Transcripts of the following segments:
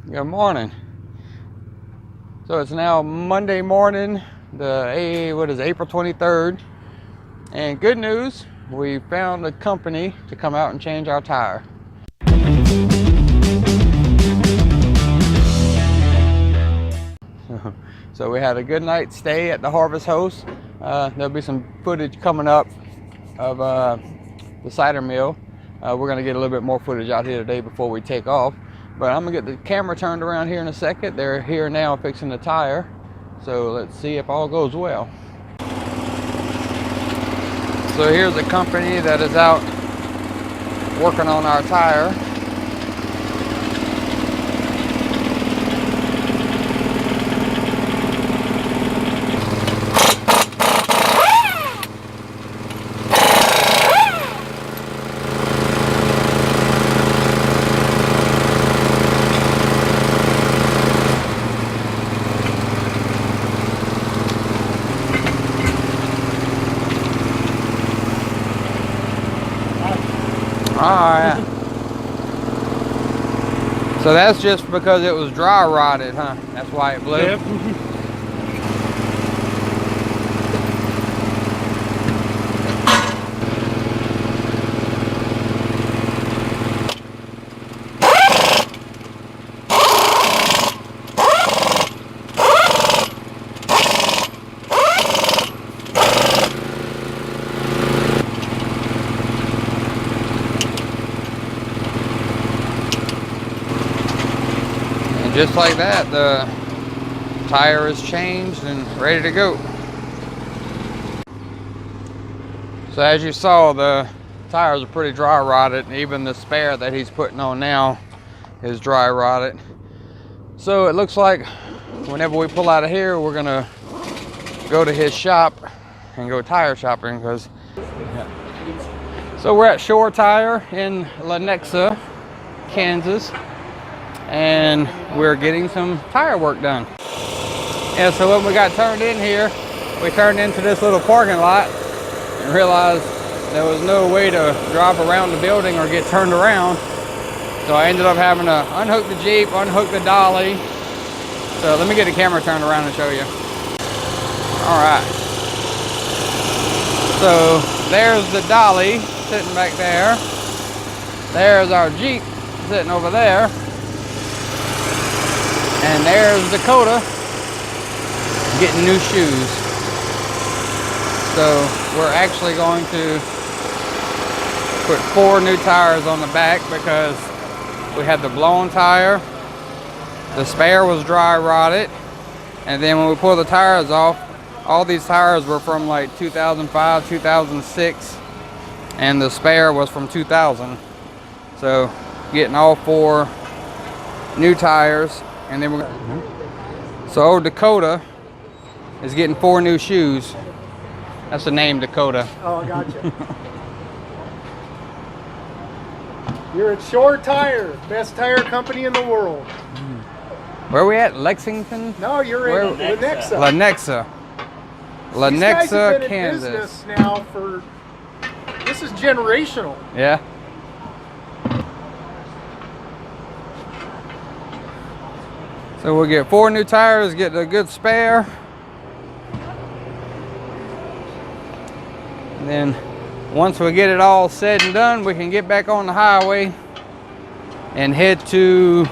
Good morning. So it's now Monday morning, April 23rd. And good news, we found a company to come out and change our tire. So we had a good night's stay at the Harvest Host. There'll be some footage coming up of the cider mill. We're gonna get a little bit more footage out here today before we take off. But I'm gonna get the camera turned around here in a second. They're here now fixing the tire. So let's see if all goes well. So here's a company that is out working on our tire. Alright. So that's just because it was dry rotted, huh? That's why it blew? Yep. Just like that, the tire is changed and ready to go. So as you saw, the tires are pretty dry rotted, and even the spare that he's putting on now is dry rotted. So it looks like whenever we pull out of here, we're gonna go to his shop and go tire shopping. So we're at Shore Tire in Lenexa, Kansas. And we're getting some tire work done. And so when we got turned in here, we turned into this little parking lot and realized there was no way to drive around the building or get turned around. So I ended up having to unhook the Jeep, unhook the dolly. So let me get the camera turned around and show you. All right. So there's the dolly sitting back there. There's our Jeep sitting over there. And there's Dakota getting new shoes. So we're actually going to put 4 new tires on the back because we had the blown tire, the spare was dry rotted, and then when we pull the tires off, all these tires were from like 2005, 2006, and the spare was from 2000. So getting all 4 new tires. And then so old Dakota is getting 4 new shoes. That's the name, Dakota. Oh, I gotcha. You're at Shore Tire, best tire company in the world. Where are we at? Lexington? No, you're in Lenexa. Lenexa. These guys have been Kansas. in business now for, this is generational. Yeah. So we'll get 4 new tires, get a good spare. And then once we get it all said and done, we can get back on the highway and head to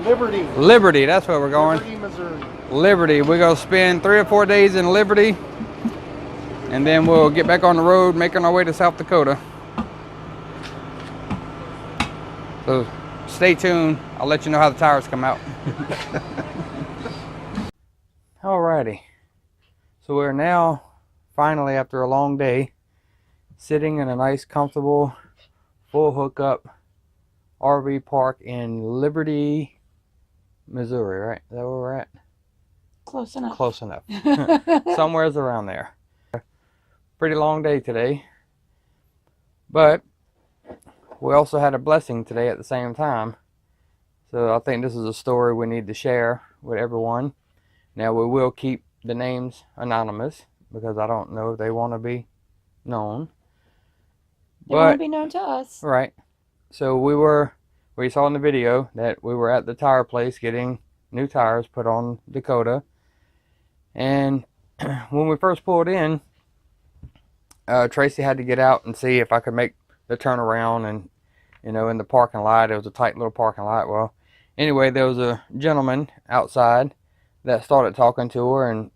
Liberty. Liberty, that's where we're going. Liberty, Missouri. Liberty, we're gonna spend 3 or 4 days in Liberty. And then we'll get back on the road, making our way to South Dakota. So stay tuned. I'll let you know how the tires come out. Alrighty. So we're now, finally, after a long day, sitting in a nice, comfortable, full hookup RV park in Liberty, Missouri, right? Is that where we're at? Close enough. Close enough. Somewhere's around there. Pretty long day today. But we also had a blessing today at the same time. So I think this is a story we need to share with everyone. Now we will keep the names anonymous because I don't know if they want to be known. They want to be known to us. Right. So we were we saw in the video that we were at the tire place getting new tires put on Dakota. And when we first pulled in, Tracy had to get out and see if I could make the turnaround, and in the parking lot. It was a tight little parking lot. Well, anyway, there was a gentleman outside that started talking to her and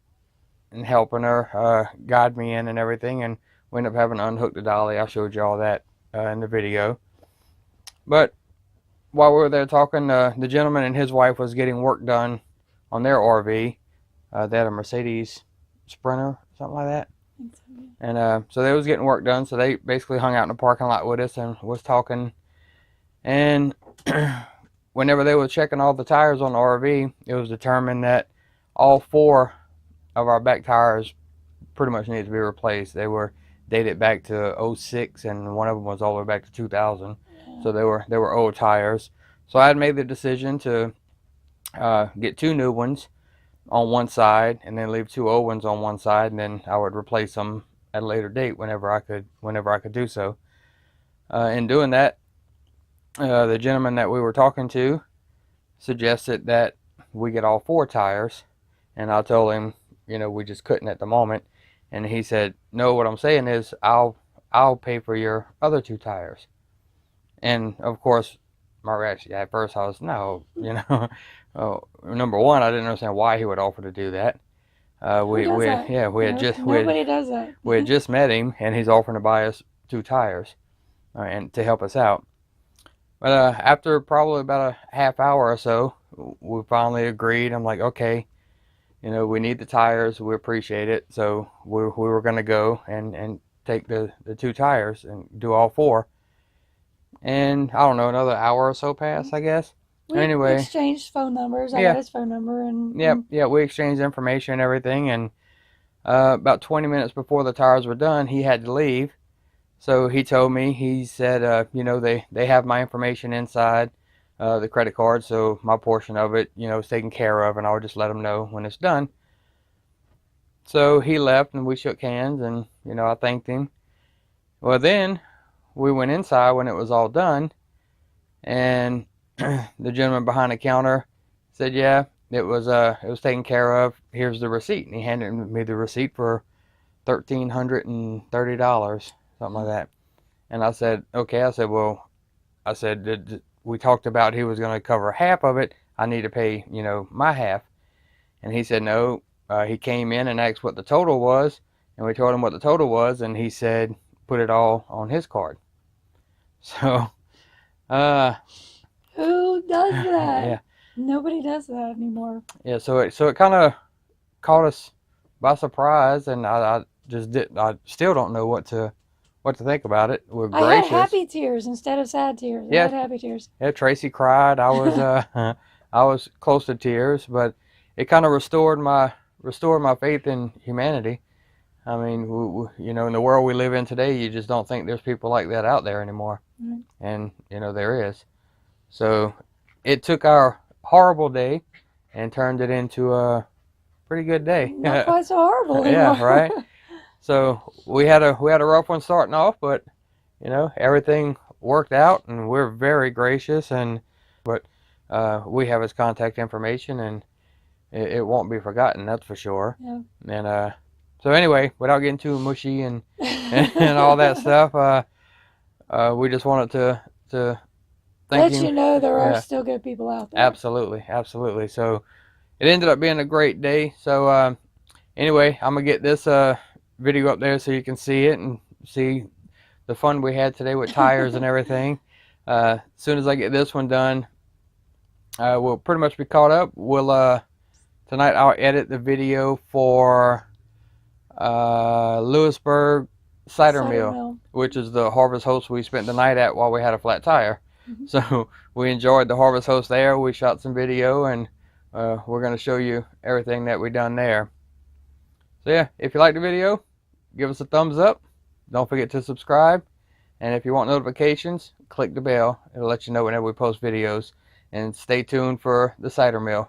helping her guide me in and everything, and we ended up having to unhook the dolly. I showed you all that in the video. But while we were there talking, the gentleman and his wife was getting work done on their RV. They had a Mercedes Sprinter, something like that. And so they was getting work done, so they basically hung out in the parking lot with us and was talking. And whenever they were checking all the tires on the RV, it was determined that all 4 of our back tires pretty much needed to be replaced. They were dated back to 06, and one of them was all the way back to 2000. So they were old tires. So I had made the decision to get 2 new ones on one side, and then leave 2 old ones on one side, and then I would replace them at a later date whenever I could do so. In doing that, the gentleman that we were talking to suggested that we get all 4 tires, and I told him, we just couldn't at the moment, and he said, no, what I'm saying is I'll pay for your other 2 tires. And of course, my reaction at first, I was, no, number one, I didn't understand why he would offer to do that. Nobody does that. We had just met him, and he's offering to buy us 2 tires, and to help us out. But after probably about a half hour or so, we finally agreed. I'm like, okay, we need the tires. We appreciate it. So we were going to go and take the 2 tires and do all 4. And I don't know, another hour or so passed, I guess. We exchanged phone numbers. I got his phone number, and we exchanged information and everything. And about 20 minutes before the tires were done, he had to leave. So he told me, he said, they have my information inside the credit card, so my portion of it, is taken care of, and I'll just let them know when it's done. So he left, and we shook hands, and I thanked him. Well, then we went inside when it was all done, and the gentleman behind the counter said, yeah, it was taken care of. Here's the receipt. And he handed me the receipt for $1,330, something like that. And I said, okay. I said, we talked about he was going to cover half of it. I need to pay, my half. And he said, no. He came in and asked what the total was, and we told him what the total was, and he said, put it all on his card. So, who does that? Yeah. Nobody does that anymore. Yeah, so it kind of caught us by surprise, and I still don't know what to think about it. We're gracious. I had happy tears instead of sad tears. Yeah. I had happy tears. Yeah, Tracy cried. I was I was close to tears, but it kind of restored my faith in humanity. I mean, in the world we live in today, you just don't think there's people like that out there anymore. Right. And there is. So it took our horrible day and turned it into a pretty good day. Not quite so horrible anymore. Yeah, right. So we had a rough one starting off, but everything worked out, and we're very gracious. But we have his contact information, and it won't be forgotten. That's for sure. Yeah. And so anyway, without getting too mushy and all that stuff, we just wanted to thank let him. you know there are still good people out there. Absolutely, absolutely. So it ended up being a great day. So anyway, I'm gonna get this video up there so you can see it and see the fun we had today with tires and everything. As soon as I get this one done, we'll pretty much be caught up. We'll tonight I'll edit the video for Lewisburg Cider Mill, which is the Harvest Host we spent the night at while we had a flat tire. Mm-hmm. So we enjoyed the Harvest Host there. We shot some video, and we're going to show you everything that we done there. So yeah, if you like the video, give us a thumbs up. Don't forget to subscribe. And if you want notifications, click the bell. It'll let you know whenever we post videos. And stay tuned for the cider mill.